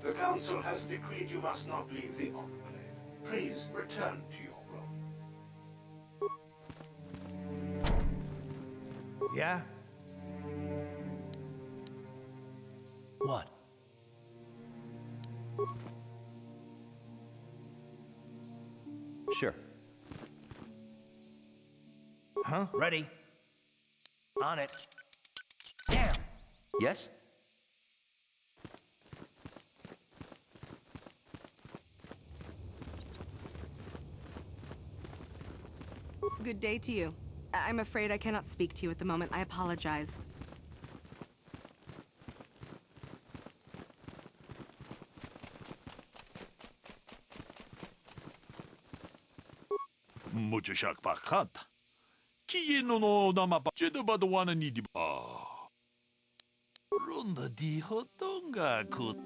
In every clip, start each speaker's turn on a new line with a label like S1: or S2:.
S1: The Council has decreed you must not leave the Enclave. Please return to your room.
S2: Yeah? What? Sure. Huh? Ready. On it. Damn! Yes?
S3: Good day to you. I'm afraid I cannot speak to you at the moment. I apologize.
S4: Mucho shakpakat. Kieno no namapa jedabadwana ni di ba. Ronda di hotonga kut.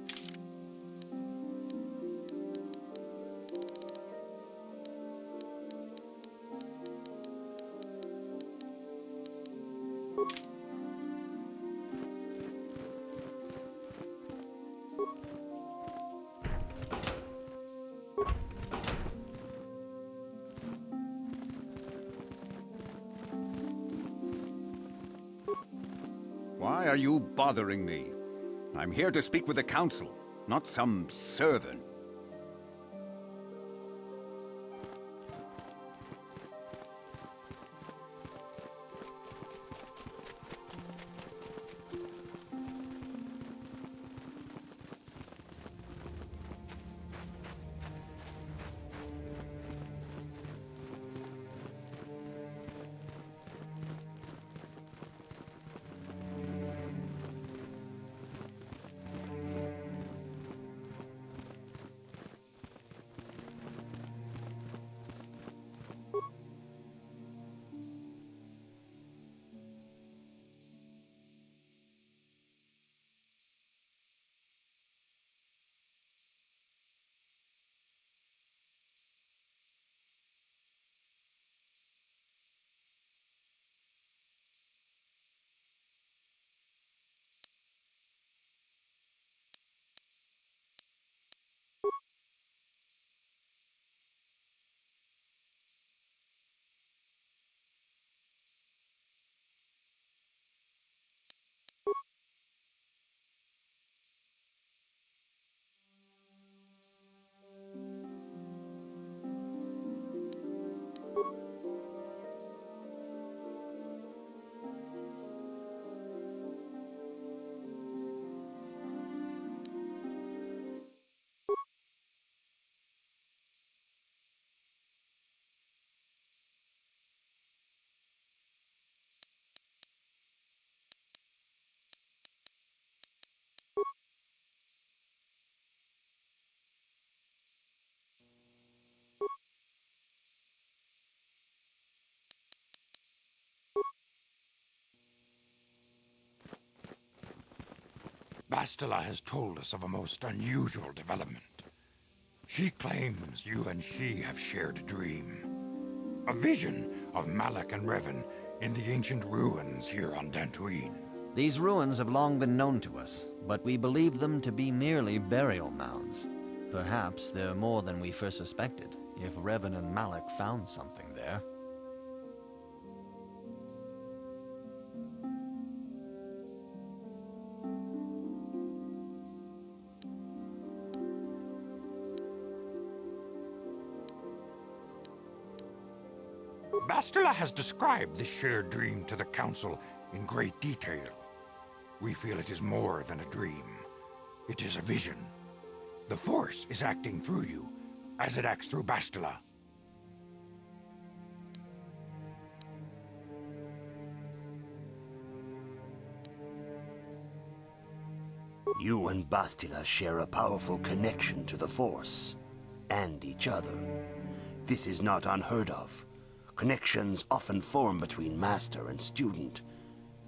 S5: Why are you bothering me? I'm here to speak with the Council, not some servant.
S6: Bastila has told us of a most unusual development. She claims you and she have shared a dream. A vision of Malak and Revan in the ancient ruins here on Dantooine.
S2: These ruins have long been known to us, but we believe them to be merely burial mounds. Perhaps they're more than we first suspected, if Revan and Malak found something there.
S6: Bastila has described this shared dream to the Council in great detail. We feel it is more than a dream. It is a vision. The Force is acting through you, as it acts through Bastila.
S7: You and Bastila share a powerful connection to the Force, and each other. This is not unheard of. Connections often form between master and student,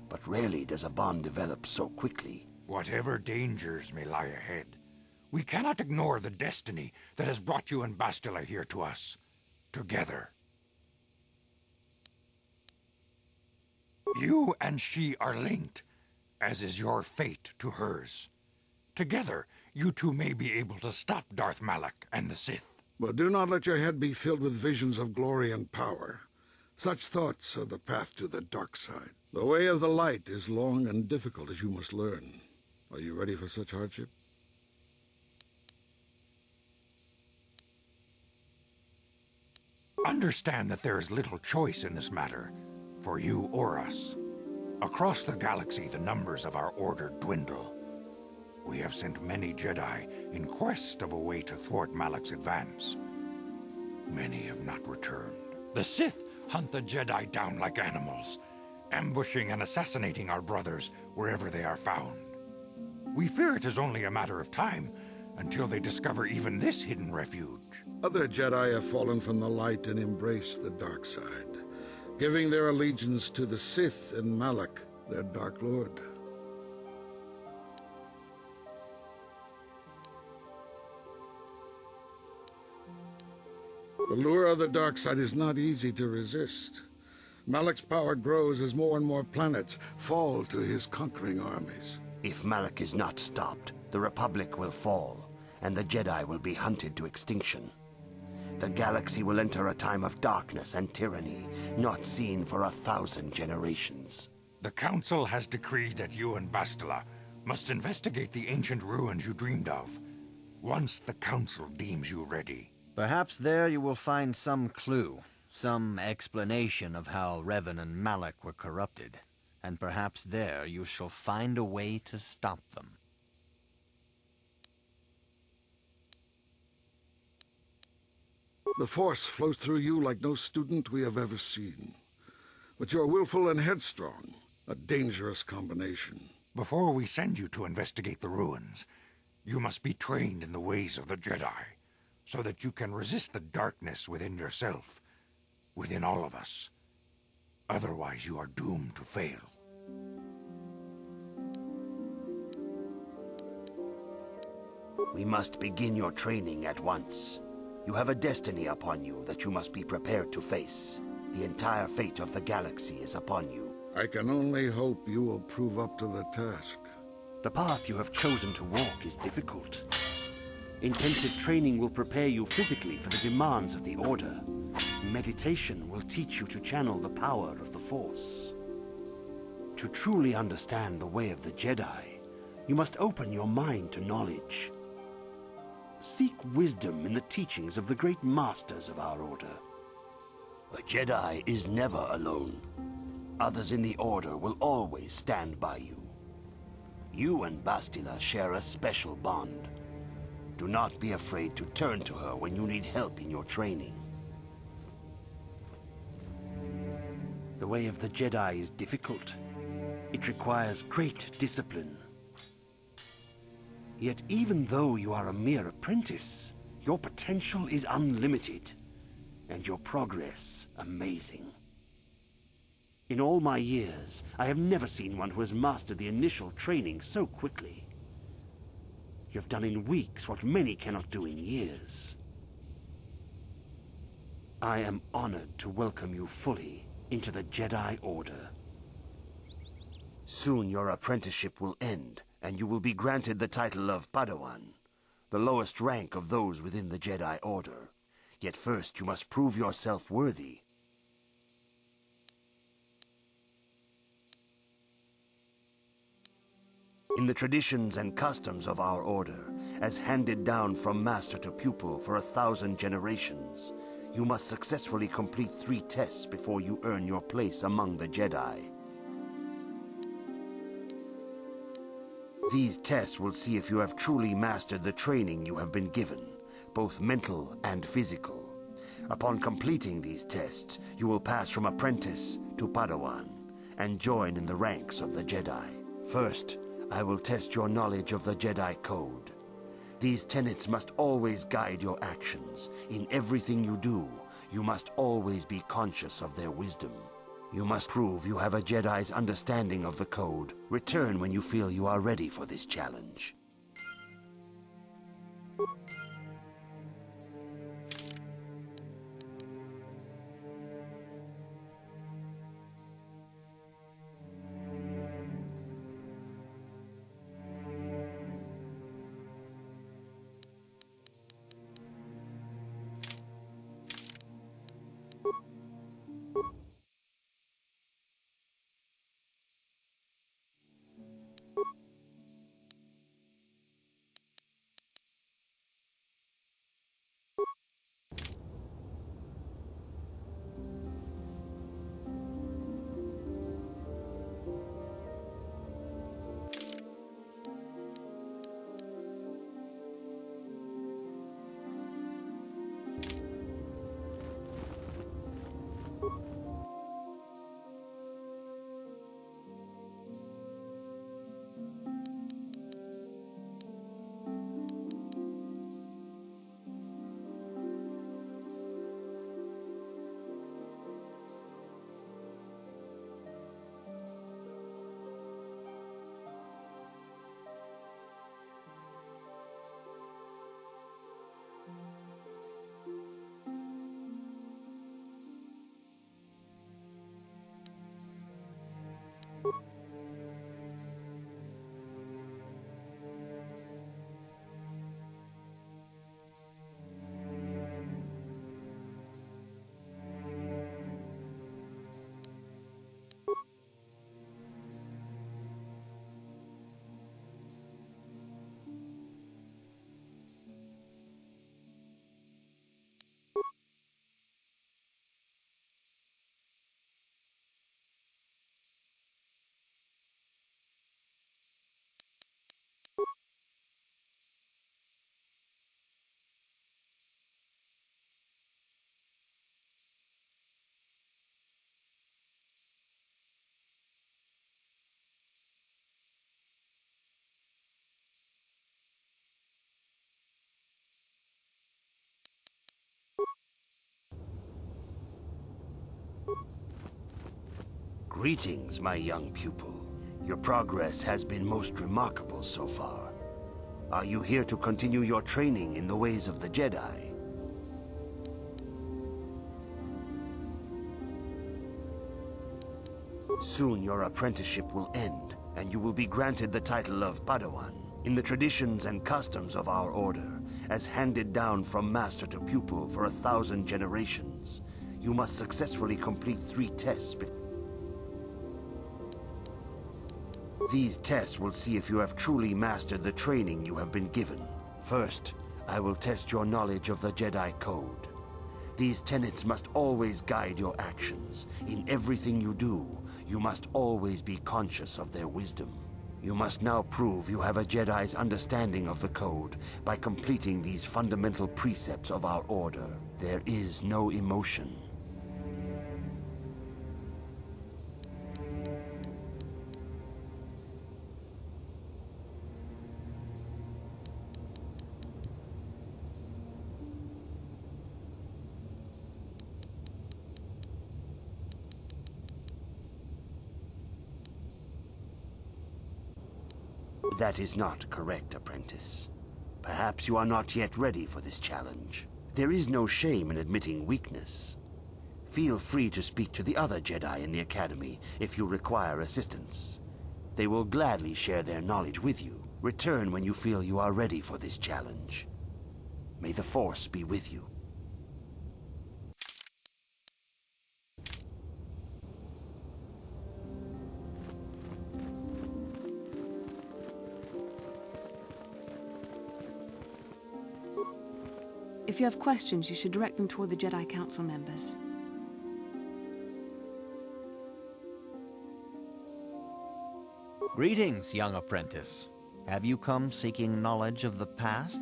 S7: but rarely does a bond develop so quickly.
S6: Whatever dangers may lie ahead, we cannot ignore the destiny that has brought you and Bastila here to us, together. You and she are linked, as is your fate to hers. Together, you two may be able to stop Darth Malak and the Sith.
S8: But do not let your head be filled with visions of glory and power. Such thoughts are the path to the dark side. The way of the light is long and difficult, as you must learn. Are you ready for such hardship?
S6: Understand that there is little choice in this matter, for you or us. Across the galaxy, the numbers of our order dwindle. We have sent many Jedi in quest of a way to thwart Malak's advance. Many have not returned. The Sith hunt the Jedi down like animals, ambushing and assassinating our brothers wherever they are found. We fear it is only a matter of time until they discover even this hidden refuge.
S8: Other Jedi have fallen from the light and embraced the dark side, giving their allegiance to the Sith and Malak, their Dark Lord. The lure of the dark side is not easy to resist. Malak's power grows as more and more planets fall to his conquering armies.
S7: If Malak is not stopped, the Republic will fall, and the Jedi will be hunted to extinction. The galaxy will enter a time of darkness and tyranny, not seen for 1,000 generations.
S6: The Council has decreed that you and Bastila must investigate the ancient ruins you dreamed of, once the Council deems you ready.
S2: Perhaps there you will find some clue, some explanation of how Revan and Malak were corrupted, and perhaps there you shall find a way to stop them.
S8: The Force flows through you like no student we have ever seen. But you are willful and headstrong, a dangerous combination.
S6: Before we send you to investigate the ruins, you must be trained in the ways of the Jedi, so that you can resist the darkness within yourself, within all of us. Otherwise, you are doomed to fail.
S7: We must begin your training at once. You have a destiny upon you that you must be prepared to face. The entire fate of the galaxy is upon you.
S8: I can only hope you will prove up to the task.
S7: The path you have chosen to walk is difficult. Intensive training will prepare you physically for the demands of the Order. Meditation will teach you to channel the power of the Force. To truly understand the way of the Jedi, you must open your mind to knowledge. Seek wisdom in the teachings of the great masters of our Order. A Jedi is never alone. Others in the Order will always stand by you. You and Bastila share a special bond. Do not be afraid to turn to her when you need help in your training. The way of the Jedi is difficult. It requires great discipline. Yet even though you are a mere apprentice, your potential is unlimited, and your progress amazing. In all my years, I have never seen one who has mastered the initial training so quickly. You've done in weeks what many cannot do in years. I am honored to welcome you fully into the Jedi Order. Soon your apprenticeship will end, and you will be granted the title of Padawan, the lowest rank of those within the Jedi Order. Yet first you must prove yourself worthy. In the traditions and customs of our order, as handed down from master to pupil for 1,000 generations, you must successfully complete 3 tests before you earn your place among the Jedi. These tests will see if you have truly mastered the training you have been given, both mental and physical. Upon completing these tests, you will pass from apprentice to Padawan and join in the ranks of the Jedi. First, I will test your knowledge of the Jedi Code. These tenets must always guide your actions. In everything you do, you must always be conscious of their wisdom. You must prove you have a Jedi's understanding of the Code. Return when you feel you are ready for this challenge. Greetings, my young pupil. Your progress has been most remarkable so far. Are you here to continue your training in the ways of the Jedi? Soon your apprenticeship will end, and you will be granted the title of Padawan. In the traditions and customs of our order, as handed down from master to pupil for 1,000 generations, you must successfully complete 3 tests before. These tests will see if you have truly mastered the training you have been given. First, I will test your knowledge of the Jedi Code. These tenets must always guide your actions. In everything you do, you must always be conscious of their wisdom. You must now prove you have a Jedi's understanding of the Code by completing these fundamental precepts of our order. There is no emotion. That is not correct, apprentice. Perhaps you are not yet ready for this challenge. There is no shame in admitting weakness. Feel free to speak to the other Jedi in the Academy if you require assistance. They will gladly share their knowledge with you. Return when you feel you are ready for this challenge. May the Force be with you.
S9: If you have questions, you should direct them toward the Jedi Council members.
S2: Greetings, young apprentice. Have you come seeking knowledge of the past?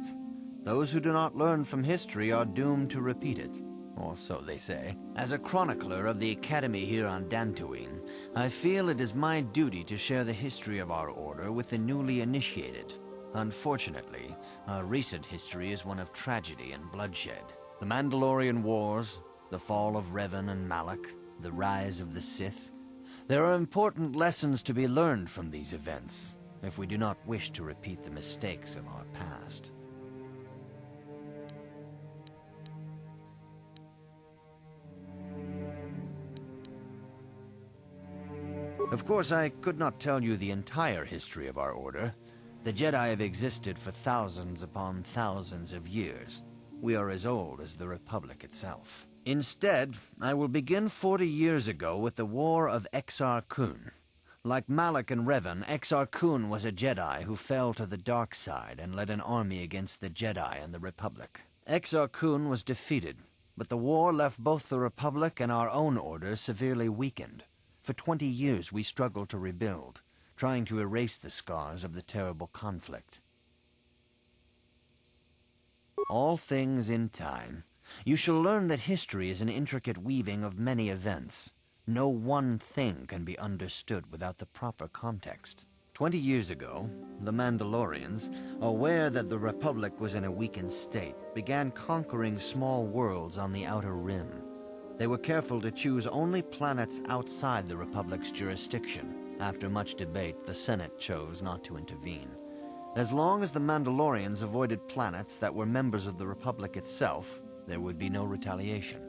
S2: Those who do not learn from history are doomed to repeat it, or so they say. As a chronicler of the Academy here on Dantooine, I feel it is my duty to share the history of our order with the newly initiated. Unfortunately, our recent history is one of tragedy and bloodshed. The Mandalorian Wars, the fall of Revan and Malak, the rise of the Sith. There are important lessons to be learned from these events, if we do not wish to repeat the mistakes of our past. Of course, I could not tell you the entire history of our order. The Jedi have existed for thousands upon thousands of years. We are as old as the Republic itself. Instead, I will begin 40 years ago with the War of Xonatron. Like Malak and Revan, Xonatron was a Jedi who fell to the dark side and led an army against the Jedi and the Republic. Xonatron was defeated, but the war left both the Republic and our own order severely weakened. For 20 years we struggled to rebuild, trying to erase the scars of the terrible conflict. All things in time. You shall learn that history is an intricate weaving of many events. No one thing can be understood without the proper context. 20 years ago, the Mandalorians, aware that the Republic was in a weakened state, began conquering small worlds on the Outer Rim. They were careful to choose only planets outside the Republic's jurisdiction. After much debate, the Senate chose not to intervene. As long as the Mandalorians avoided planets that were members of the Republic itself, there would be no retaliation.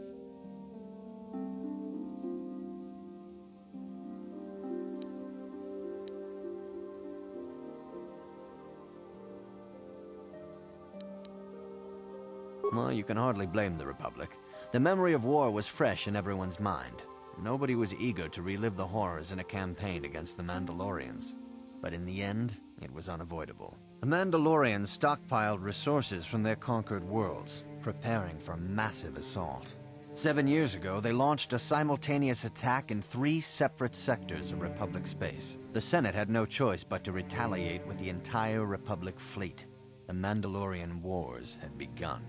S2: Well, you can hardly blame the Republic. The memory of war was fresh in everyone's mind. Nobody was eager to relive the horrors in a campaign against the Mandalorians. But in the end, it was unavoidable. The Mandalorians stockpiled resources from their conquered worlds, preparing for a massive assault. 7 years ago, they launched a simultaneous attack in 3 separate sectors of Republic space. The Senate had no choice but to retaliate with the entire Republic fleet. The Mandalorian Wars had begun.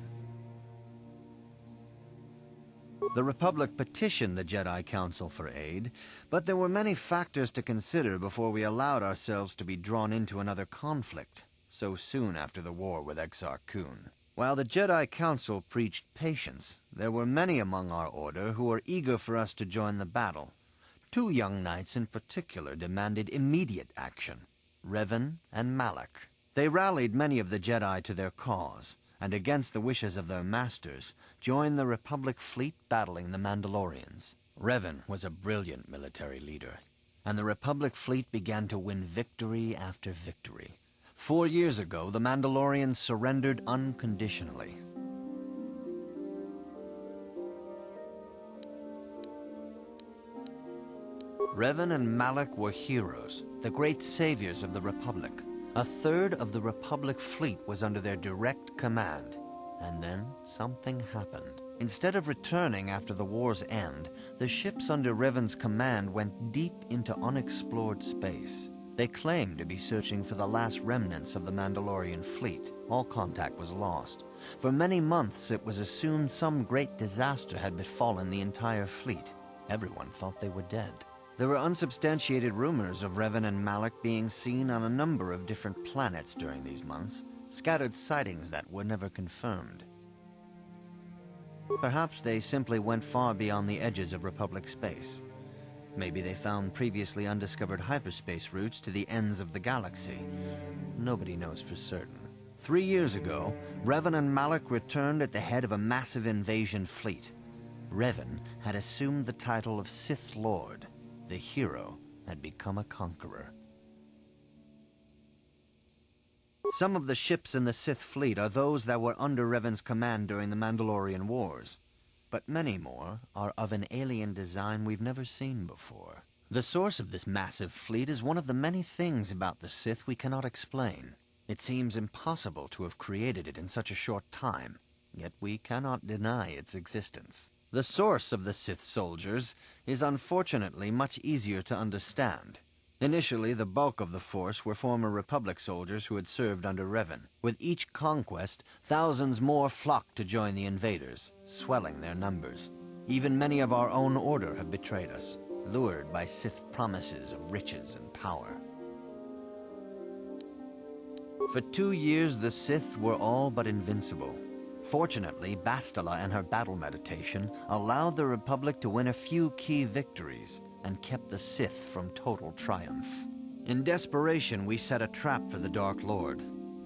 S2: The Republic petitioned the Jedi Council for aid, but there were many factors to consider before we allowed ourselves to be drawn into another conflict, so soon after the war with Xonatron. While the Jedi Council preached patience, there were many among our order who were eager for us to join the battle. 2 young knights in particular demanded immediate action, Revan and Malak. They rallied many of the Jedi to their cause, and against the wishes of their masters, joined the Republic fleet battling the Mandalorians. Revan was a brilliant military leader, and the Republic fleet began to win victory after victory. 4 years ago, the Mandalorians surrendered unconditionally. Revan and Malak were heroes, the great saviors of the Republic. 1/3 of the Republic fleet was under their direct command. And then something happened. Instead of returning after the war's end, the ships under Revan's command went deep into unexplored space. They claimed to be searching for the last remnants of the Mandalorian fleet. All contact was lost. For many months it was assumed some great disaster had befallen the entire fleet. Everyone thought they were dead. There were unsubstantiated rumors of Revan and Malak being seen on a number of different planets during these months, scattered sightings that were never confirmed. Perhaps they simply went far beyond the edges of Republic space. Maybe they found previously undiscovered hyperspace routes to the ends of the galaxy. Nobody knows for certain. 3 years ago, Revan and Malak returned at the head of a massive invasion fleet. Revan had assumed the title of Sith Lord. The hero had become a conqueror. Some of the ships in the Sith fleet are those that were under Revan's command during the Mandalorian Wars, but many more are of an alien design we've never seen before. The source of this massive fleet is one of the many things about the Sith we cannot explain. It seems impossible to have created it in such a short time, yet we cannot deny its existence. The source of the Sith soldiers is unfortunately much easier to understand. Initially, the bulk of the force were former Republic soldiers who had served under Revan. With each conquest, thousands more flocked to join the invaders, swelling their numbers. Even many of our own order have betrayed us, lured by Sith promises of riches and power. For 2 years, the Sith were all but invincible. Fortunately, Bastila and her battle meditation allowed the Republic to win a few key victories and kept the Sith from total triumph. In desperation, we set a trap for the Dark Lord.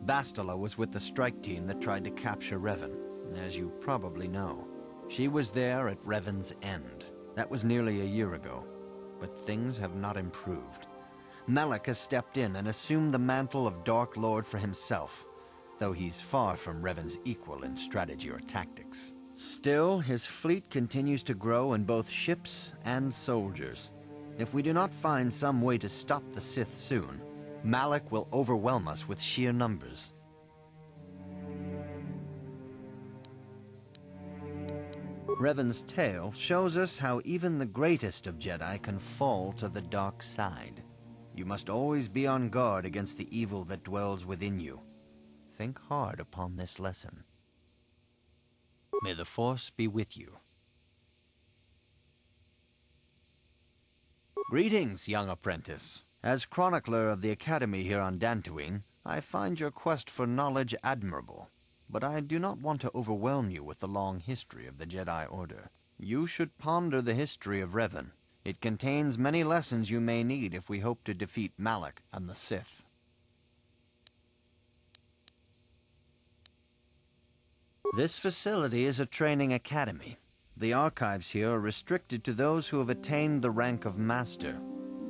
S2: Bastila was with the strike team that tried to capture Revan, as you probably know. She was there at Revan's end. That was nearly a year ago, but things have not improved. Malak has stepped in and assumed the mantle of Dark Lord for himself, though he's far from Revan's equal in strategy or tactics. Still, his fleet continues to grow in both ships and soldiers. If we do not find some way to stop the Sith soon, Malak will overwhelm us with sheer numbers. Revan's tale shows us how even the greatest of Jedi can fall to the dark side. You must always be on guard against the evil that dwells within you. Think hard upon this lesson. May the Force be with you. Greetings, young apprentice. As chronicler of the Academy here on Dantooine, I find your quest for knowledge admirable, but I do not want to overwhelm you with the long history of the Jedi Order. You should ponder the history of Revan. It contains many lessons you may need if we hope to defeat Malak and the Sith. This facility is a training academy. The archives here are restricted to those who have attained the rank of Master.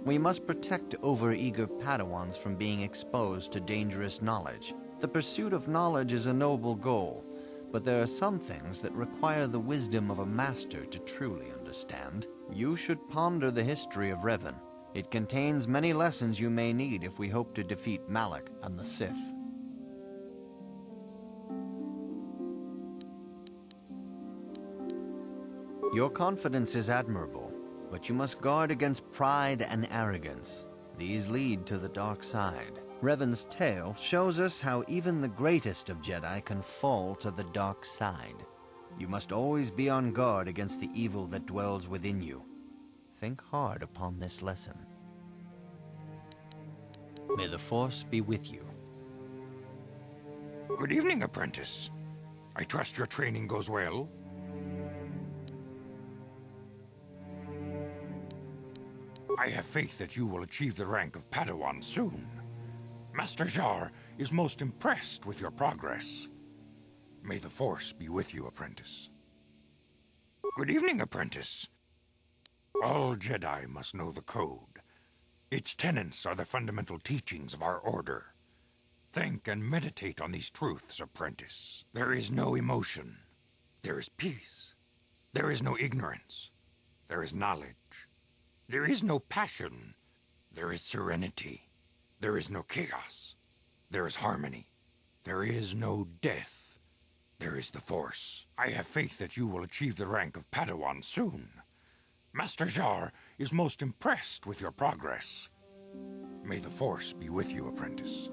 S2: We must protect overeager Padawans from being exposed to dangerous knowledge. The pursuit of knowledge is a noble goal, but there are some things that require the wisdom of a Master to truly understand. You should ponder the history of Revan. It contains many lessons you may need if we hope to defeat Malak and the Sith. Your confidence is admirable, but you must guard against pride and arrogance. These lead to the dark side. Revan's tale shows us how even the greatest of Jedi can fall to the dark side. You must always be on guard against the evil that dwells within you. Think hard upon this lesson. May the Force be with you.
S6: Good evening, apprentice. I trust your training goes well. I have faith that you will achieve the rank of Padawan soon. Master Jar is most impressed with your progress. May the Force be with you, apprentice. Good evening, apprentice. All Jedi must know the code. Its tenets are the fundamental teachings of our order. Think and meditate on these truths, apprentice. There is no emotion. There is peace. There is no ignorance. There is knowledge. There is no passion. There is serenity. There is no chaos. There is harmony. There is no death. There is the Force. I have faith that you will achieve the rank of Padawan soon. Master Jar is most impressed with your progress. May the Force be with you, apprentice.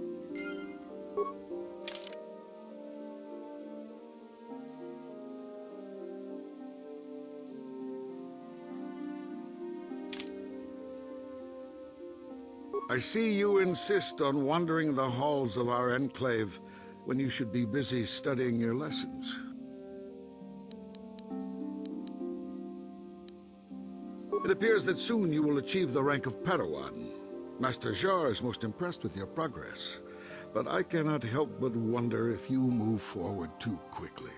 S8: I see you insist on wandering the halls of our enclave when you should be busy studying your lessons. It appears that soon you will achieve the rank of Padawan. Master Jar is most impressed with your progress. but I cannot help but wonder if you move forward too quickly.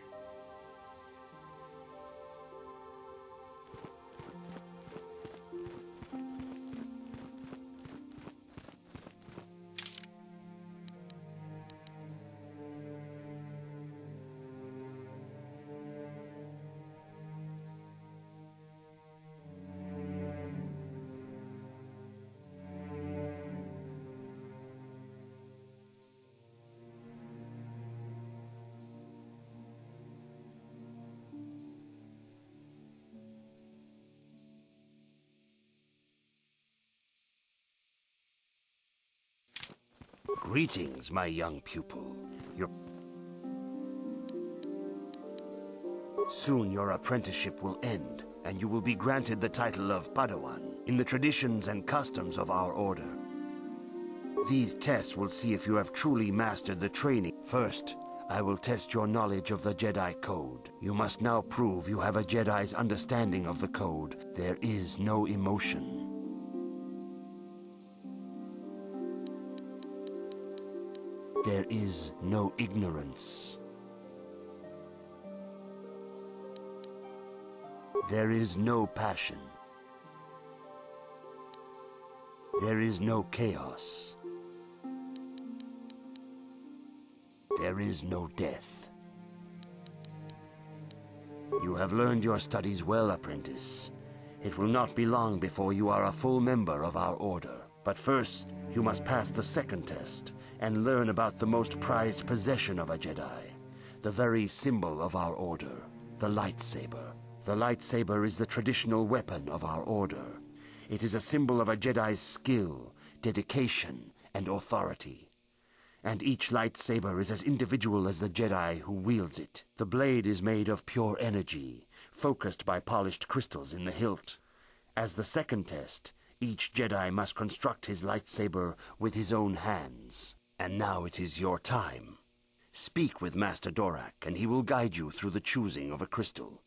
S7: Greetings, my young pupil. Soon your apprenticeship will end, and you will be granted the title of Padawan in the traditions and customs of our order. These tests will see if you have truly mastered the training. First, I will test your knowledge of the Jedi Code. You must now prove you have a Jedi's understanding of the Code. There is no emotion. There is no ignorance. There is no passion. There is no chaos. There is no death. You have learned your studies well, apprentice. It will not be long before you are a full member of our order. But first, you must pass the second test and learn about the most prized possession of a Jedi, the very symbol of our order, the lightsaber. The lightsaber is the traditional weapon of our order. It is a symbol of a Jedi's skill, dedication, and authority. And each lightsaber is as individual as the Jedi who wields it. The blade is made of pure energy, focused by polished crystals in the hilt. As the second test, each Jedi must construct his lightsaber with his own hands. And now it is your time. Speak with Master Dorak, and he will guide you through the choosing of a crystal.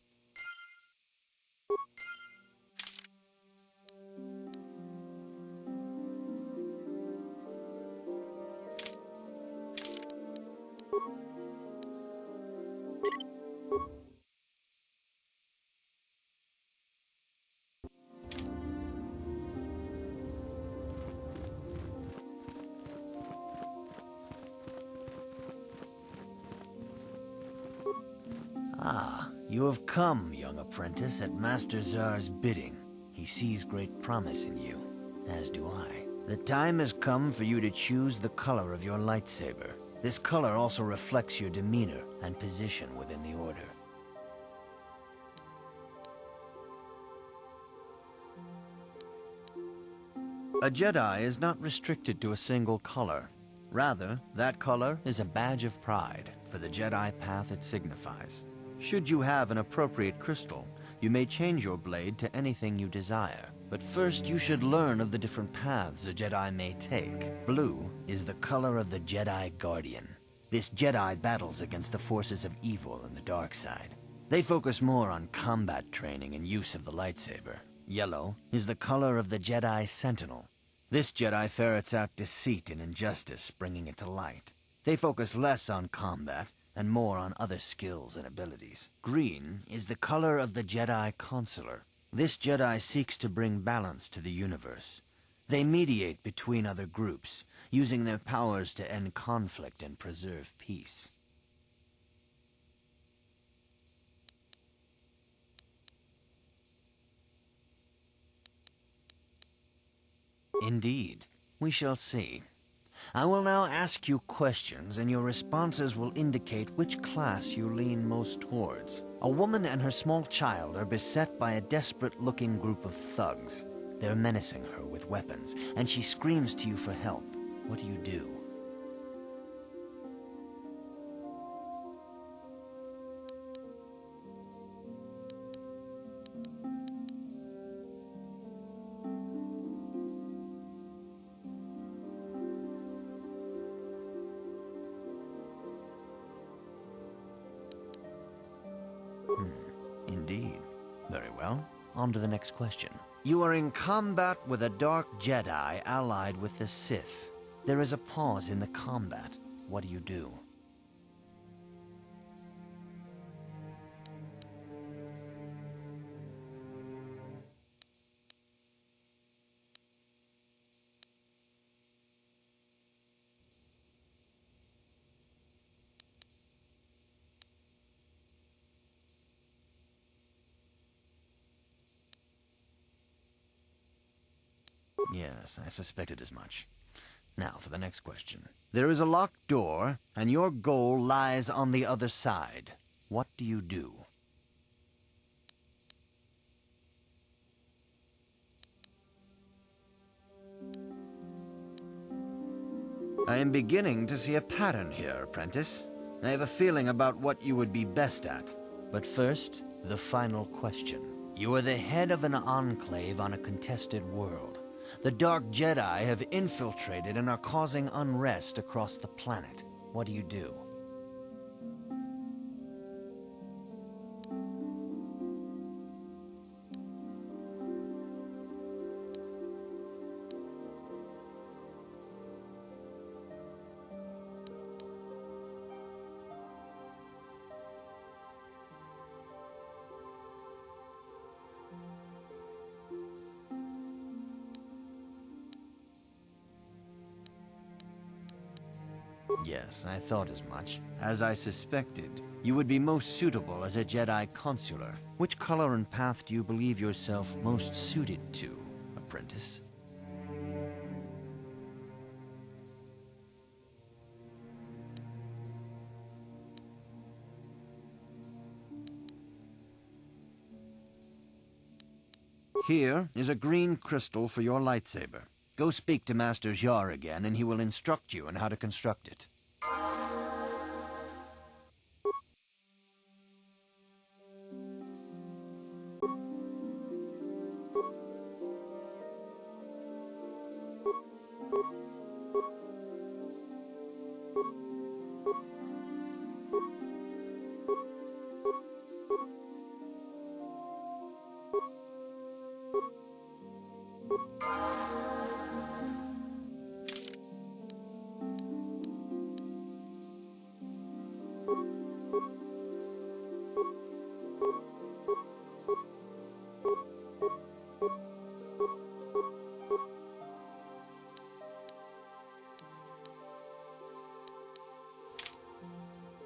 S2: Ah, you have come, young apprentice, at Master Zar's bidding. He sees great promise in you, as do I. The time has come for you to choose the color of your lightsaber. This color also reflects your demeanor and position within the Order. A Jedi is not restricted to a single color. Rather, that color is a badge of pride for the Jedi path it signifies. Should you have an appropriate crystal, you may change your blade to anything you desire. But first you should learn of the different paths a Jedi may take. Blue is the color of the Jedi Guardian. This Jedi battles against the forces of evil and the dark side. They focus more on combat training and use of the lightsaber. Yellow is the color of the Jedi Sentinel. This Jedi ferrets out deceit and injustice, bringing it to light. They focus less on combat and more on other skills and abilities. Green is the color of the Jedi Consular. This Jedi seeks to bring balance to the universe. They mediate between other groups, using their powers to end conflict and preserve peace. Indeed, we shall see. I will now ask you questions, and your responses will indicate which class you lean most towards. A woman and her small child are beset by a desperate-looking group of thugs. They're menacing her with weapons, and she screams to you for help. What do you do? Indeed. Very well. On to the next question. You are in combat with a dark Jedi allied with the Sith. There is a pause in the combat. What do you do? Yes, I suspected as much. Now for the next question. There is a locked door, and your goal lies on the other side. What do you do? I am beginning to see a pattern here, apprentice. I have a feeling about what you would be best at. But first, the final question. You are the head of an enclave on a contested world. The Dark Jedi have infiltrated and are causing unrest across the planet. What do you do? Yes, I thought as much. As I suspected, you would be most suitable as a Jedi consular. Which color and path do you believe yourself most suited to, apprentice? Here is a green crystal for your lightsaber. Go speak to Master Jar again, and he will instruct you on how to construct it.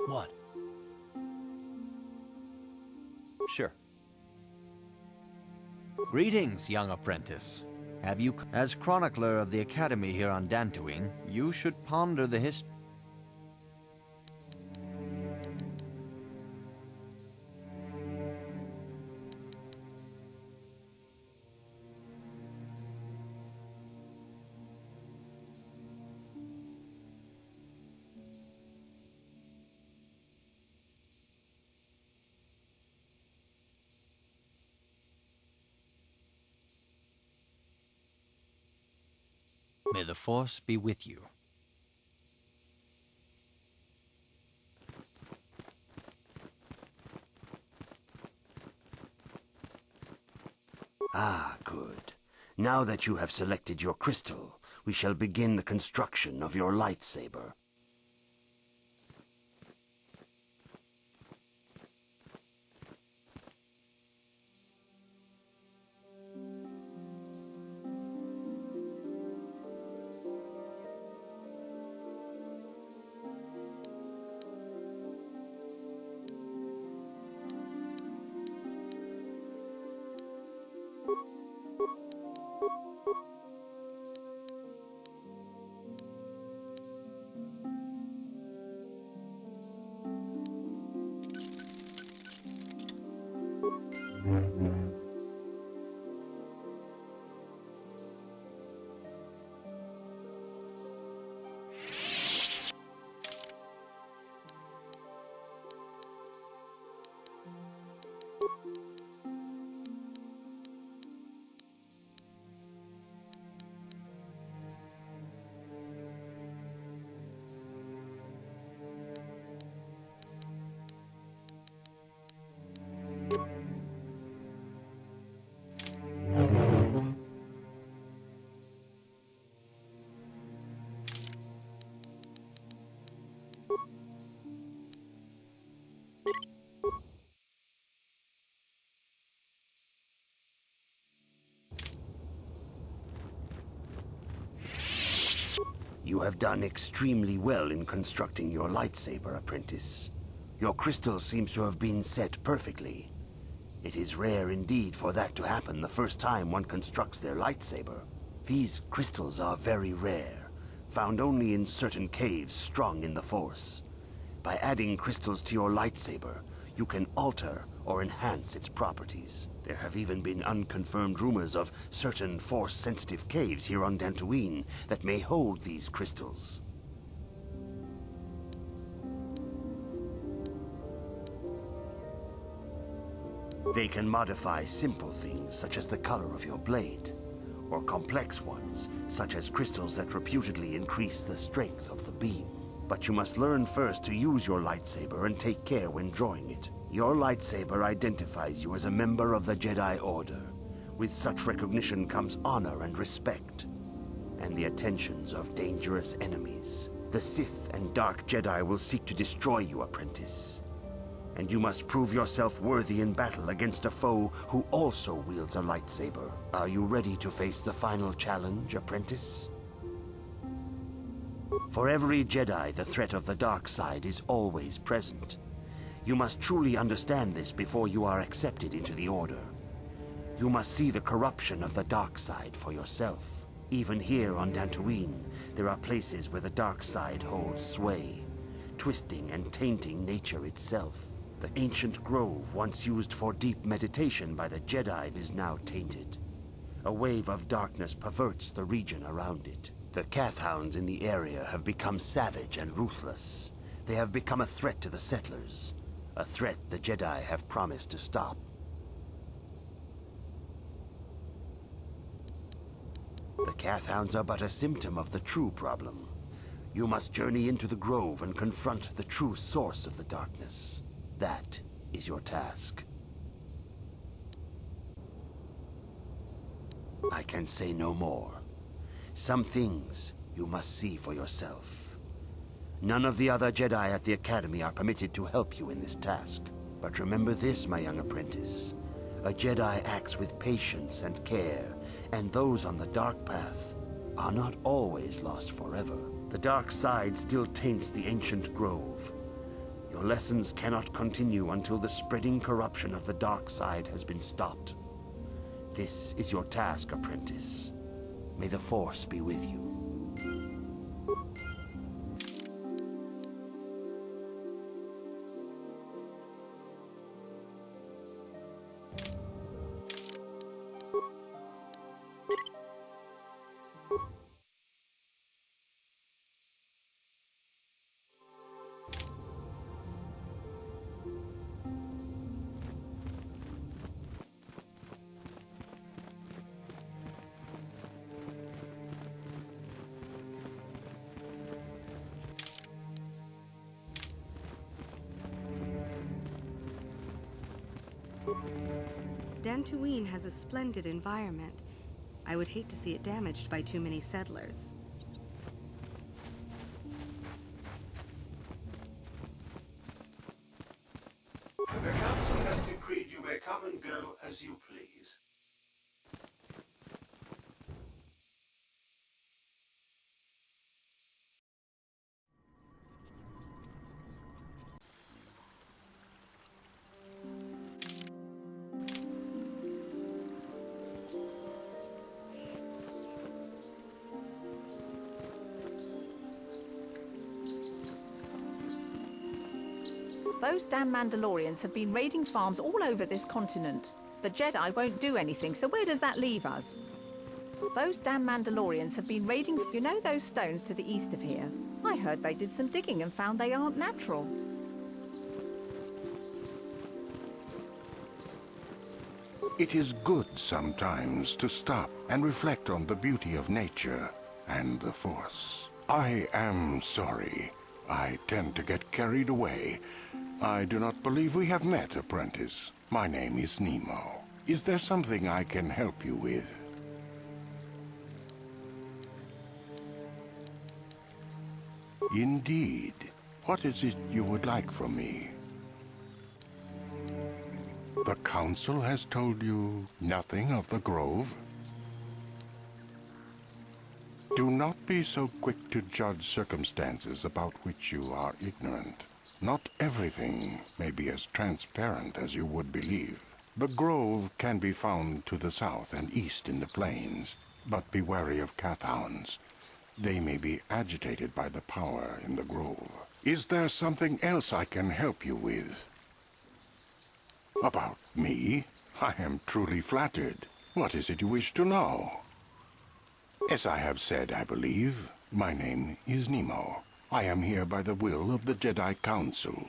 S7: What?
S2: Sure. Greetings, young apprentice. As chronicler of the Academy here on Dantooine, you should ponder the history. May the Force be with you.
S7: Ah, good. Now that you have selected your crystal, we shall begin the construction of your lightsaber. You have done extremely well in constructing your lightsaber, apprentice. Your crystal seems to have been set perfectly. It is rare indeed for that to happen the first time one constructs their lightsaber. These crystals are very rare, found only in certain caves strung in the Force. By adding crystals to your lightsaber, you can alter or enhance its properties. There have even been unconfirmed rumors of certain Force-sensitive caves here on Dantooine that may hold these crystals. They can modify simple things such as the color of your blade, or complex ones such as crystals that reputedly increase the strength of the beam. But you must learn first to use your lightsaber and take care when drawing it. Your lightsaber identifies you as a member of the Jedi Order. With such recognition comes honor and respect, and the attentions of dangerous enemies. The Sith and Dark Jedi will seek to destroy you, apprentice. And you must prove yourself worthy in battle against a foe who also wields a lightsaber. Are you ready to face the final challenge, apprentice? For every Jedi, the threat of the dark side is always present. You must truly understand this before you are accepted into the Order. You must see the corruption of the dark side for yourself. Even here on Dantooine, there are places where the dark side holds sway, twisting and tainting nature itself. The ancient grove, once used for deep meditation by the Jedi, is now tainted. A wave of darkness perverts the region around it. The Kathhounds in the area have become savage and ruthless. They have become a threat to the settlers, a threat the Jedi have promised to stop. The Kathhounds are but a symptom of the true problem. You must journey into the grove and confront the true source of the darkness. That is your task. I can say no more. Some things you must see for yourself. None of the other Jedi at the Academy are permitted to help you in this task. But remember this, my young apprentice. A Jedi acts with patience and care, and those on the dark path are not always lost forever. The dark side still taints the ancient grove. Your lessons cannot continue until the spreading corruption of the dark side has been stopped. This is your task, apprentice. May the Force be with you.
S3: Dantooine has a splendid environment. I would hate to see it damaged by too many settlers.
S1: The council has decreed you may come and go as you please.
S10: Those damn Mandalorians have been raiding farms all over this continent. The Jedi won't do anything, so where does that leave us? Those damn Mandalorians have been raiding... You know those stones to the east of here? I heard they did some digging and found they aren't natural.
S6: It is good sometimes to stop and reflect on the beauty of nature and the Force. I am sorry. I tend to get carried away. I do not believe we have met, apprentice. My name is Nemo. Is there something I can help you with? Indeed. What is it you would like from me? The Council has told you nothing of the Grove? Do not be so quick to judge circumstances about which you are ignorant. Not everything may be as transparent as you would believe. The grove can be found to the south and east in the plains, but be wary of cat-hounds. They may be agitated by the power in the grove. Is there something else I can help you with? About me? I am truly flattered. What is it you wish to know? As I have said, I believe, my name is Nemo. I am here by the will of the Jedi Council.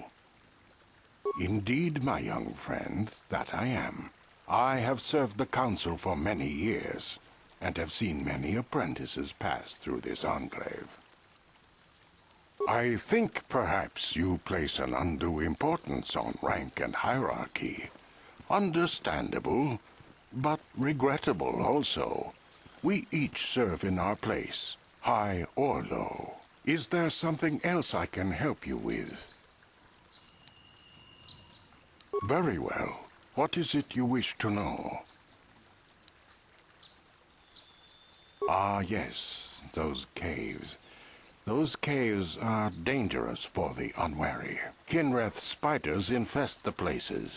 S6: Indeed, my young friend, that I am. I have served the Council for many years, and have seen many apprentices pass through this enclave. I think perhaps you place an undue importance on rank and hierarchy. Understandable, but regrettable also. We each serve in our place, high or low. Is there something else I can help you with? Very well. What is it you wish to know? Ah, yes, those caves. Those caves are dangerous for the unwary. Kinreth spiders infest the places.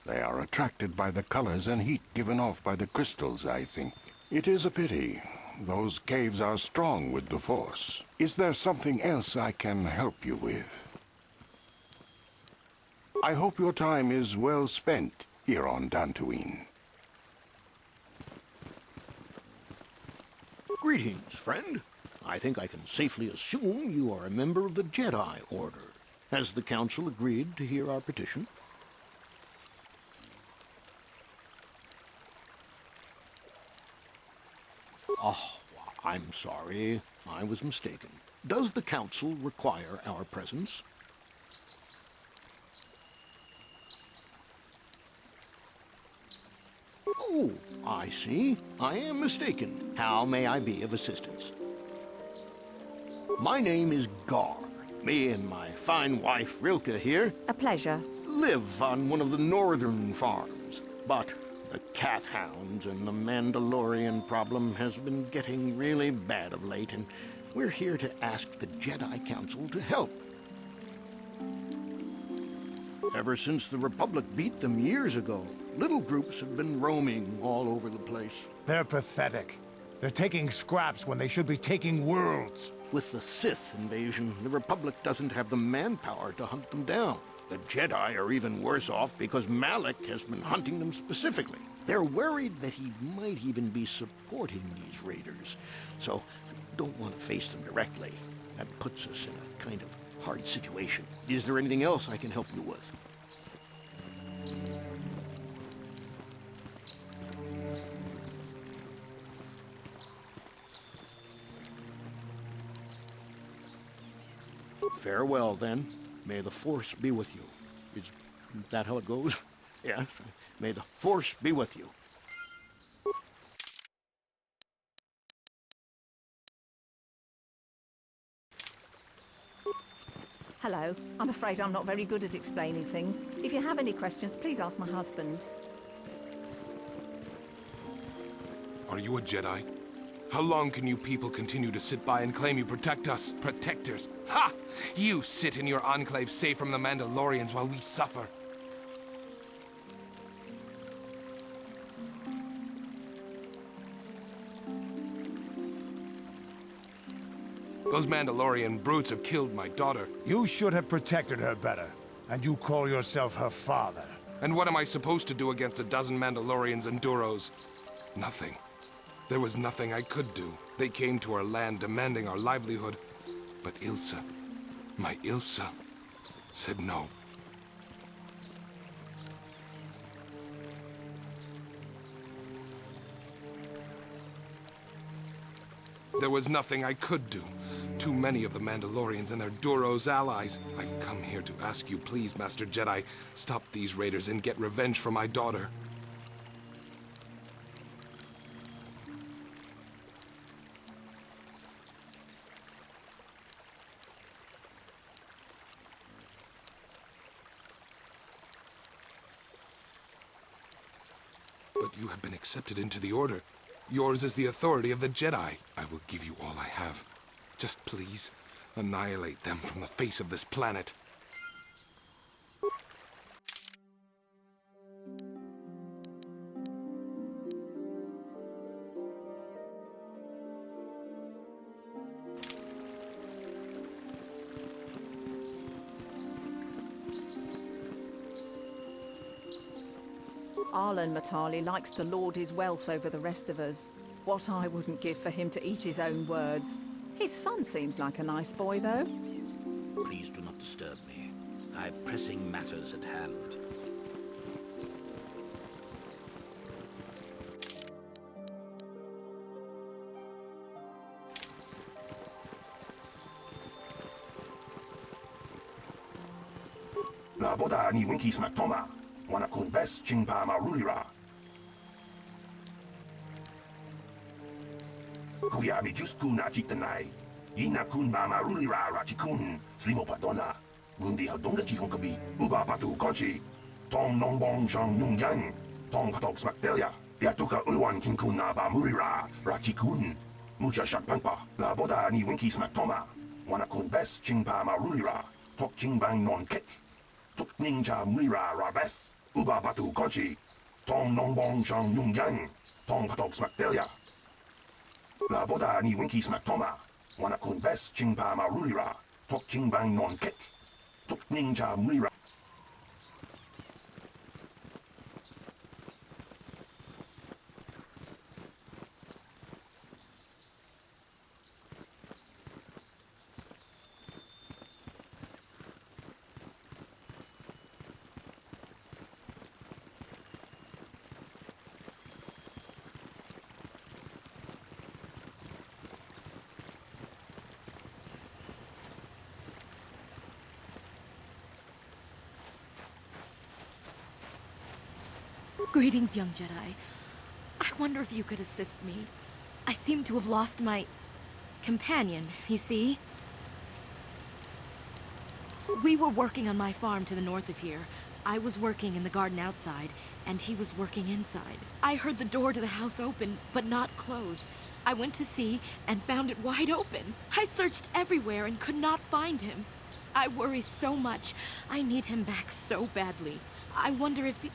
S6: They are attracted by the colors and heat given off by the crystals, I think. It is a pity. Those caves are strong with the Force. Is there something else I can help you with? I hope your time is well spent here on Dantooine.
S11: Greetings, friend. I think I can safely assume you are a member of the Jedi Order. Has the Council agreed to hear our petition? Oh, I'm sorry. I was mistaken. Does the Council require our presence? Oh, I see. I am mistaken. How may I be of assistance? My name is Gar. Me and my fine wife, Rilke, here...
S10: A pleasure.
S11: ...live on one of the northern farms. But the cat hounds and the Mandalorian problem has been getting really bad of late, and we're here to ask the Jedi Council to help. Ever since the Republic beat them years ago, little groups have been roaming all over the place.
S12: They're pathetic. They're taking scraps when they should be taking worlds.
S11: With the Sith invasion, the Republic doesn't have the manpower to hunt them down. The Jedi are even worse off because Malak has been hunting them specifically. They're worried that he might even be supporting these raiders, so don't want to face them directly. That puts us in a kind of hard situation. Is there anything else I can help you with? Farewell, then. May the Force be with you. Is that how it goes? Yes. May the Force be with you.
S10: Hello. I'm afraid I'm not very good at explaining things. If you have any questions, please ask my husband.
S13: Are you a Jedi? How long can you people continue to sit by and claim you protect us, protectors? Ha! You sit in your enclave safe from the Mandalorians while we suffer. Those Mandalorian brutes have killed my daughter.
S12: You should have protected her better. And you call yourself her father.
S13: And what am I supposed to do against a dozen Mandalorians and Duros? Nothing. There was nothing I could do. They came to our land demanding our livelihood. But Ilsa, my Ilsa, said no. There was nothing I could do. Too many of the Mandalorians and their Duros allies. I've come here to ask you, please, Master Jedi, stop these raiders and get revenge for my daughter. But you have been accepted into the Order. Yours is the authority of the Jedi. I will give you all I have. Just please, annihilate them from the face of this planet.
S10: Arlen Matali likes to lord his wealth over the rest of us. What I wouldn't give for him to eat his own words. His son seems like a nice boy, though.
S14: Please do not disturb me. I have pressing matters at hand.
S1: La boda ni winki smaktoma. Wana kun bes chingpa marulira. Kuya mi jusku na chitanai. Ina kun ma marulira rachikun. Slimo padona. Gundi hadonga chikon kabi. Uba patu konchi. Tong nongbong shang nung yang. Tong patok smaktelia. Piatuka ulwan kinkun na ba murira rachikun. Mucha shakpanpa. La boda ni winki smaktoma. Wana kun bes chingpa marulira. Tok chingbang non kek. Tok ninja murira rabes. Uba batu konchi. Tong nongbong shang nung yang. Tong patok smaktelia. La boda ni winki smaktoma. Wana kun bes chingpa marulira. Tok chingbang non kek. Tok ninja murira.
S3: Greetings, young Jedi. I wonder if you could assist me. I seem to have lost my companion, you see? We were working on my farm to the north of here. I was working in the garden outside, and he was working inside. I heard the door to the house open, but not closed. I went to see and found it wide open. I searched everywhere and could not find him. I worry so much. I need him back so badly. I wonder if he...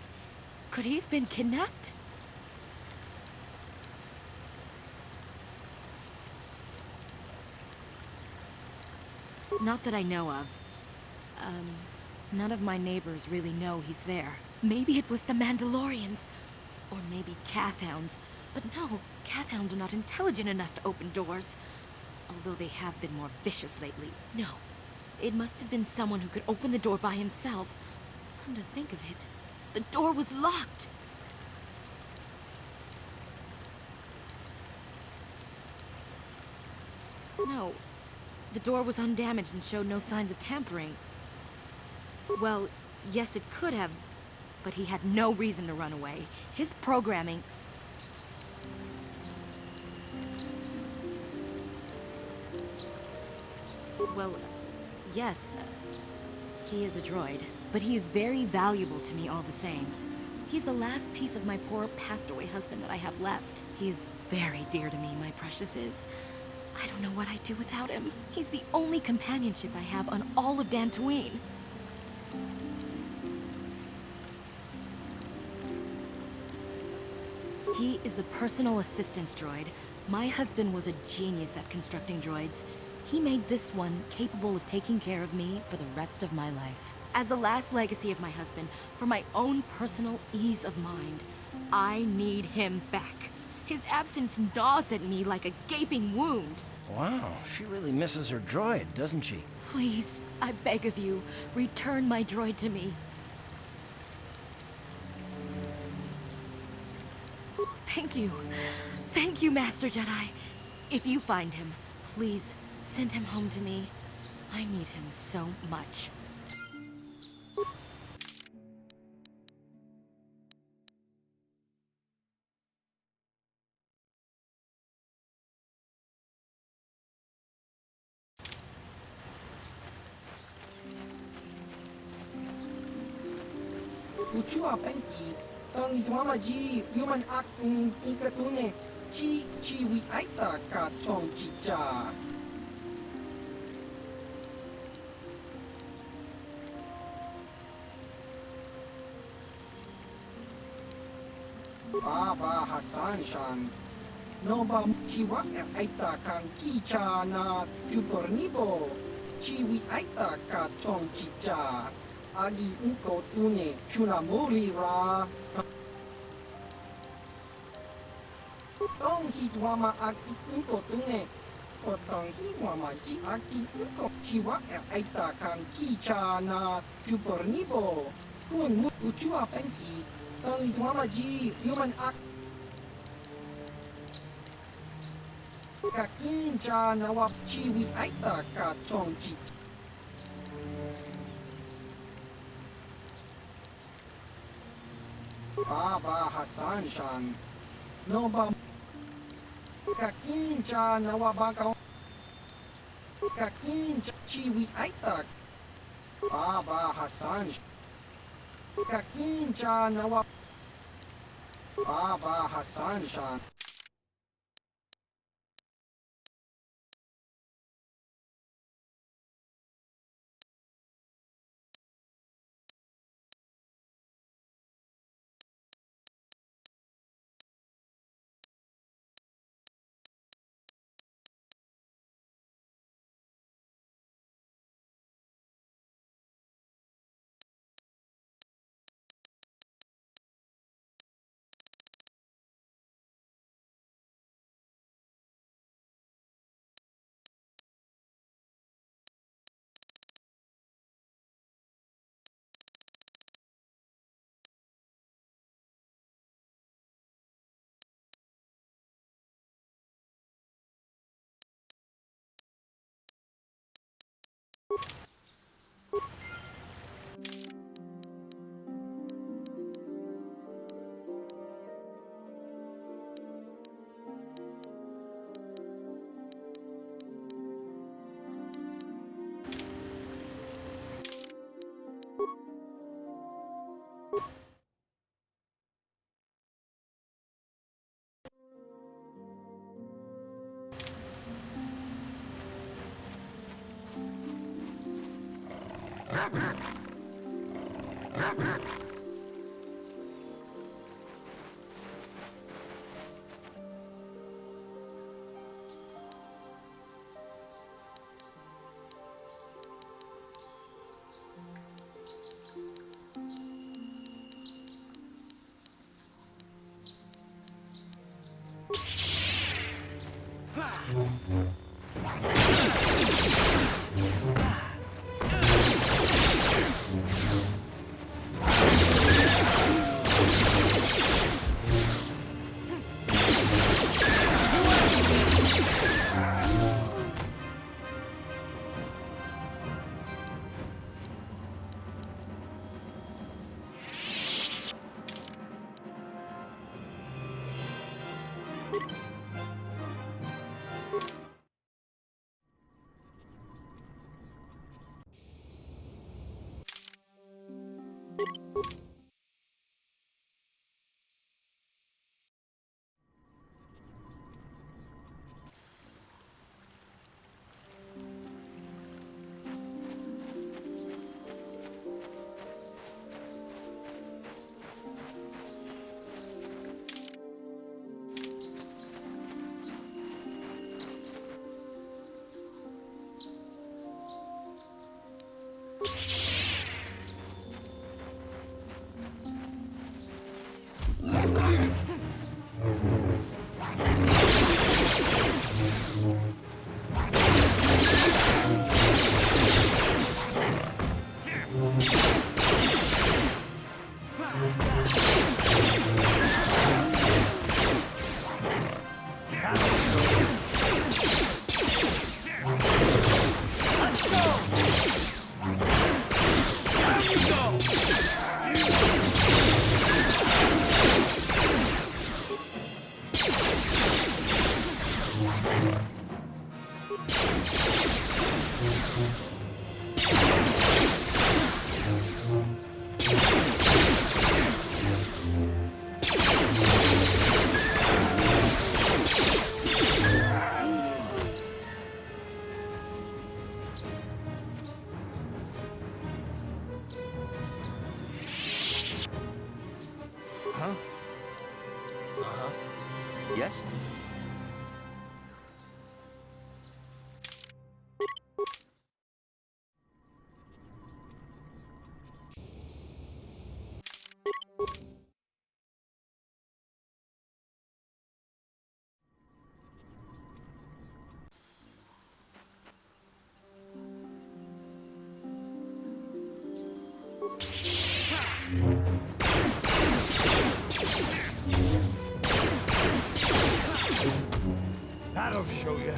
S3: Could he have been kidnapped? Not that I know of. None of my neighbors really know he's there. Maybe it was the Mandalorians. Or maybe Cathhounds. But no, Cathhounds are not intelligent enough to open doors. Although they have been more vicious lately. No, it must have been someone who could open the door by himself. Come to think of it, the door was locked. No, the door was undamaged and showed no signs of tampering. Well, yes, it could have, but he had no reason to run away. His programming... Well, yes, he is a droid, but he is very valuable to me all the same. He's the last piece of my poor passed-away husband that I have left. He is very dear to me, my precious is. I don't know what I'd do without him. He's the only companionship I have on all of Dantooine. He is the personal assistance droid. My husband was a genius at constructing droids. He made this one capable of taking care of me for the rest of my life. As the last legacy of my husband, for my own personal ease of mind, I need him back. His absence gnaws at me like a gaping wound.
S14: Wow, she really misses her droid, doesn't she?
S3: Please, I beg of you, return my droid to me. Thank you. Thank you, Master Jedi. If you find him, please send him home to me. I need him so much.
S15: Ucciua pensi, tong duama ji human acting in katune, Chi wi aita ka tong chicha. Baba Hasan Shan. Noba chiwa aita kan kicha na tupornibo. Chiwi aita ka tong chicha. Agi inko tune chunamuri ra. Tong hitwama aki inko tune. Potong hitwama ji aki inko chiwa aita kan kicha na tupornibo. Kun mu uchua penki. Tong hitwama ji human ak. Kakinja nawap chiwi aita ka tong chicha. Baba Hasan Shan. Noba Kakinja nawabaka. Kakinja chiwi aita. Baba Hasan Shan. Kakinja nawab. Baba Hasan Shan.
S12: That'll show you.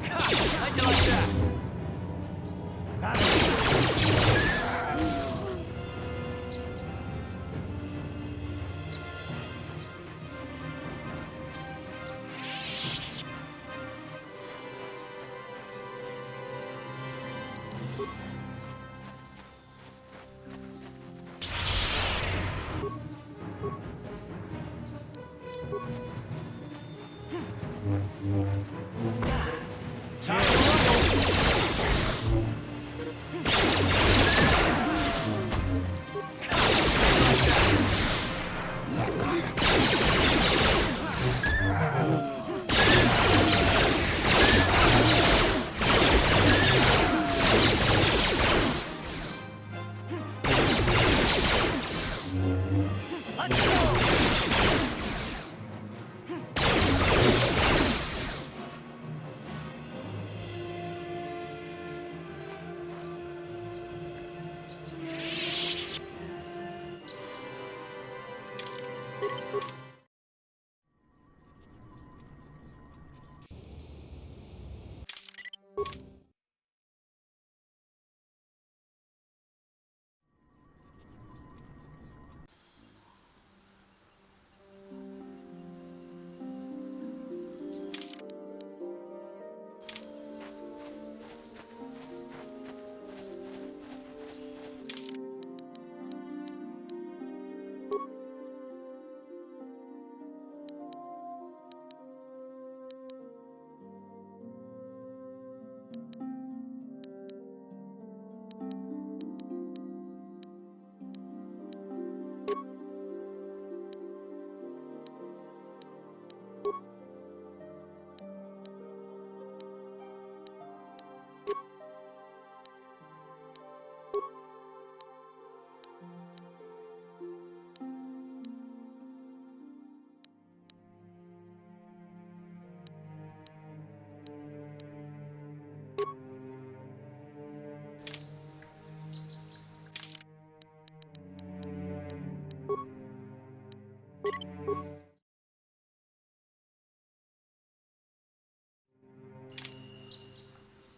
S12: How'd you like that?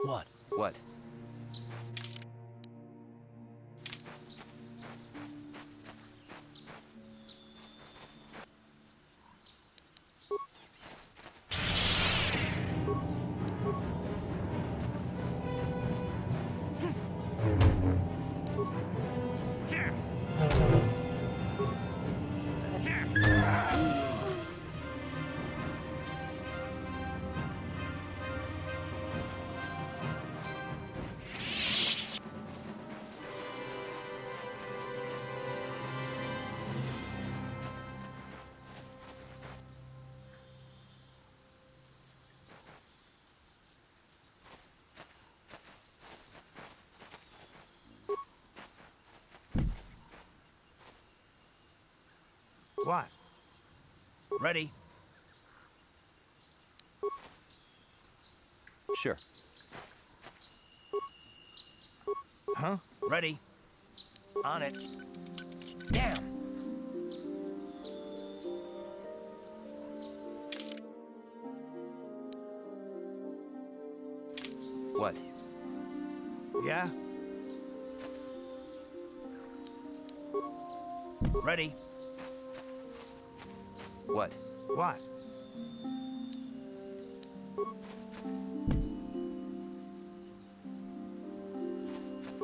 S2: What? What?
S12: What?
S16: Ready?
S2: Sure.
S16: Huh? Ready? On it. Damn!
S2: What?
S16: Yeah? Ready?
S2: What?
S12: What?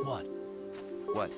S16: What?
S2: What?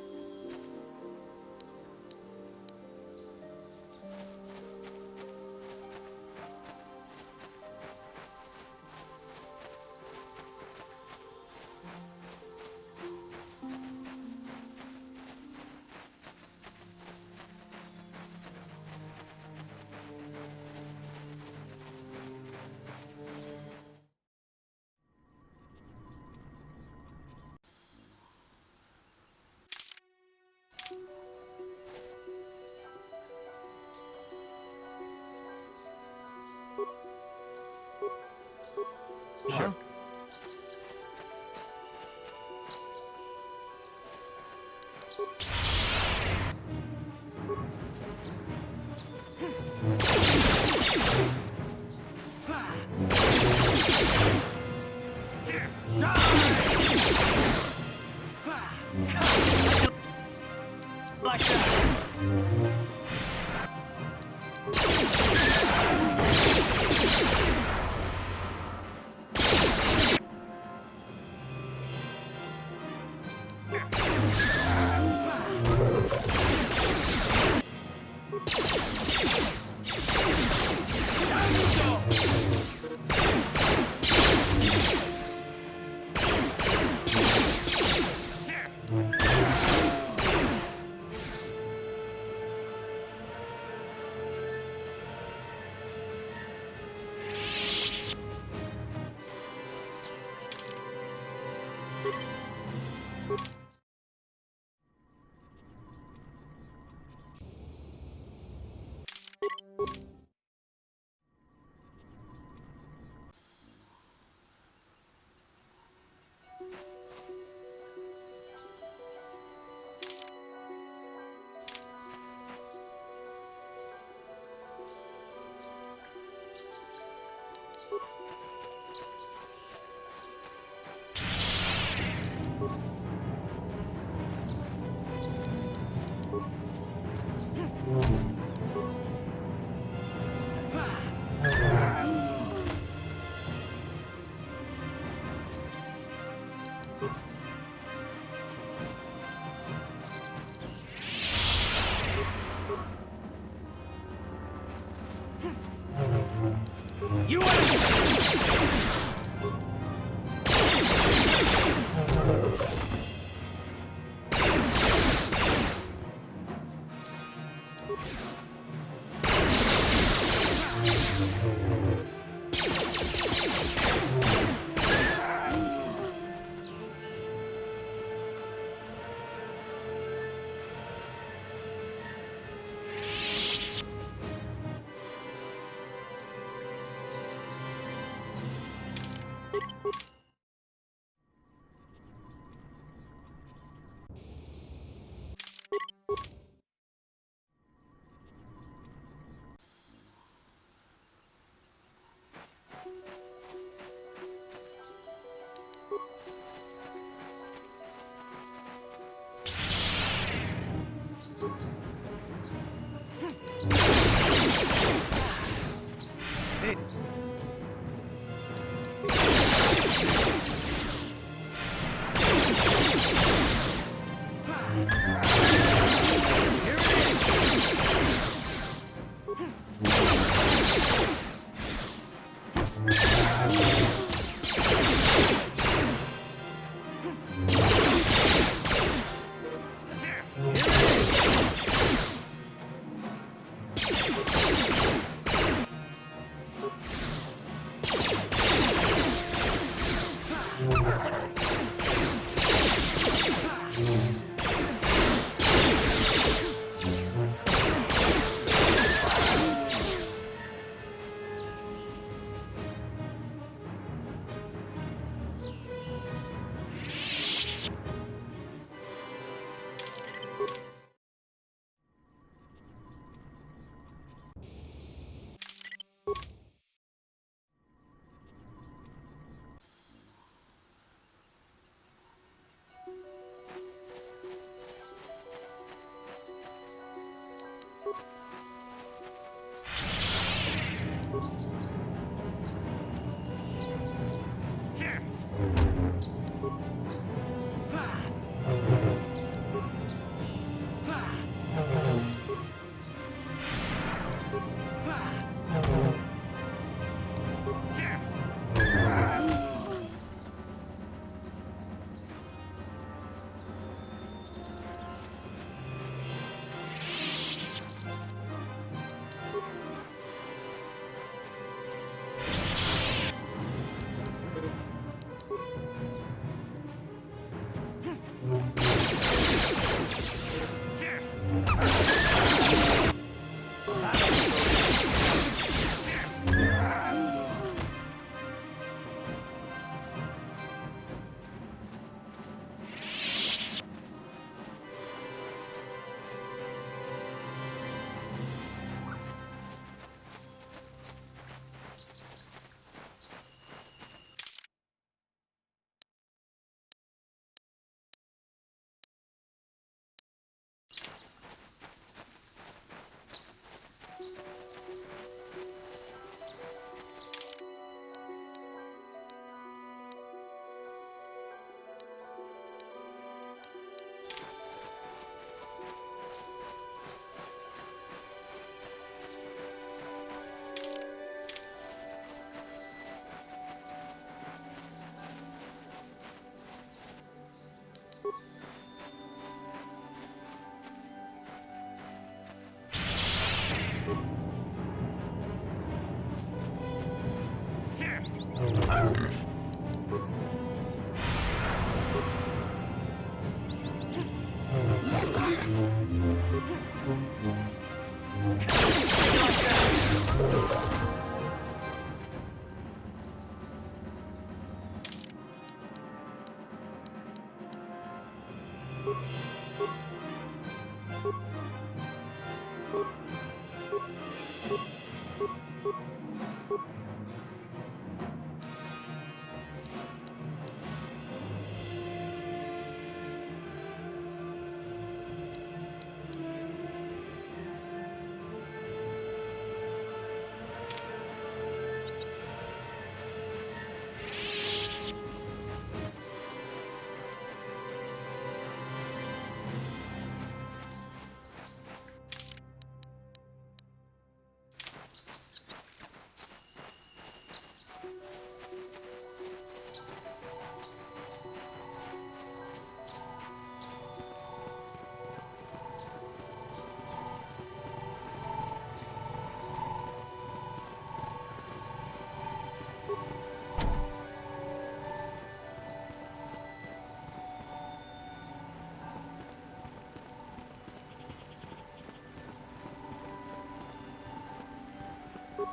S16: Sure. Like that.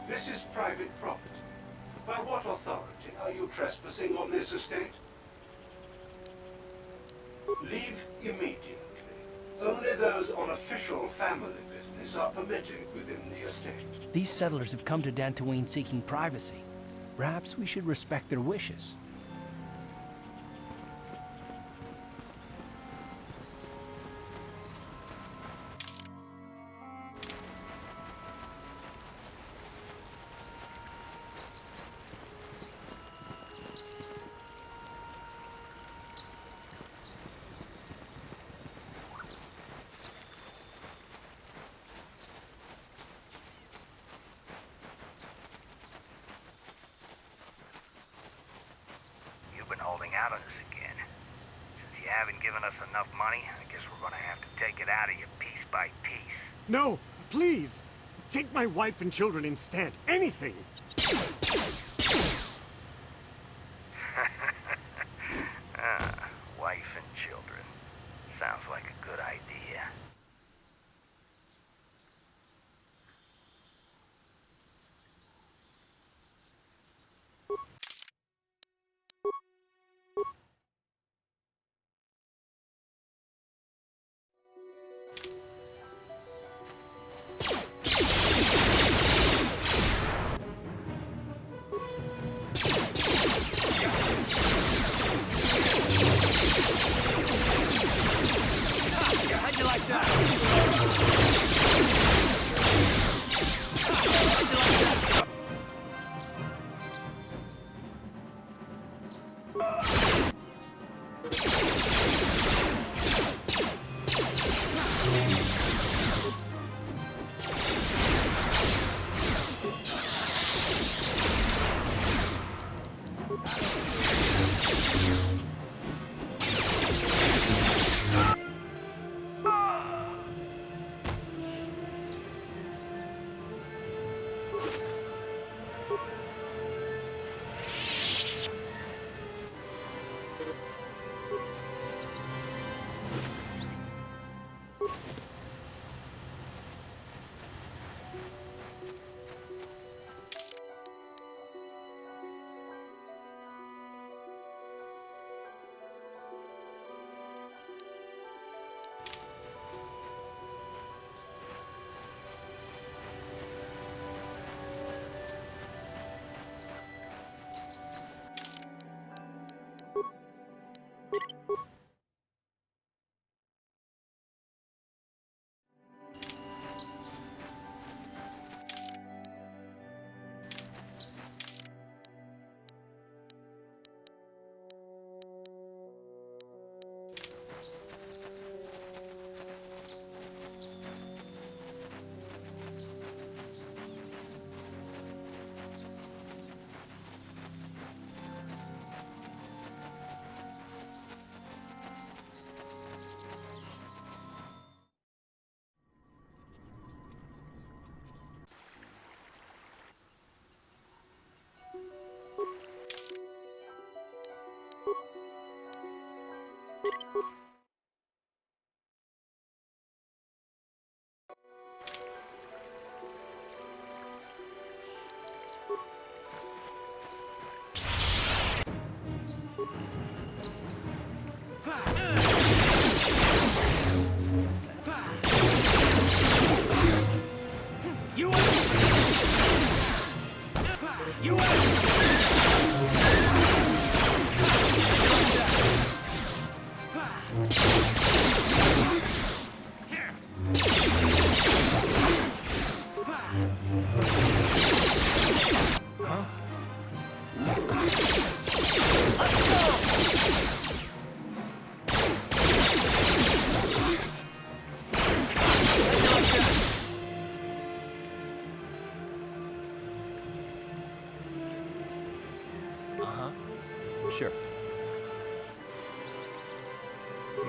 S17: This is private property. By what authority are you trespassing on this estate? Leave immediately. Only those on official family business are permitted within the estate.
S16: These settlers have come to Dantooine seeking privacy. Perhaps we should respect their wishes.
S18: Holding out on us again. Since you haven't given us enough money, I guess we're gonna have to take it out of you piece by piece.
S19: No, please! Take my wife and children instead. Anything!
S18: Wife and children. Sounds like a good idea.
S16: How'd you like that?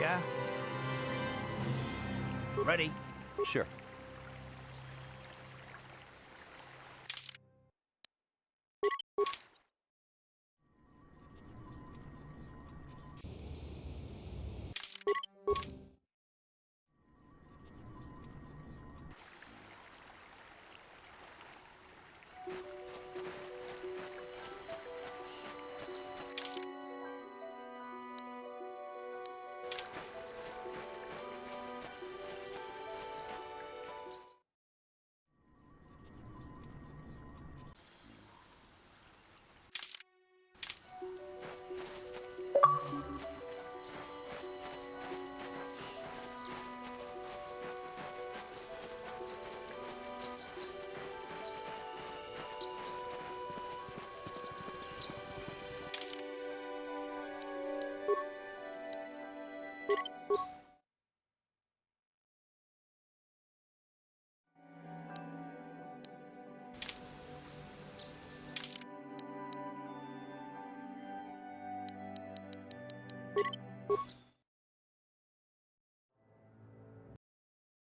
S16: yeah? Ready?
S2: Sure.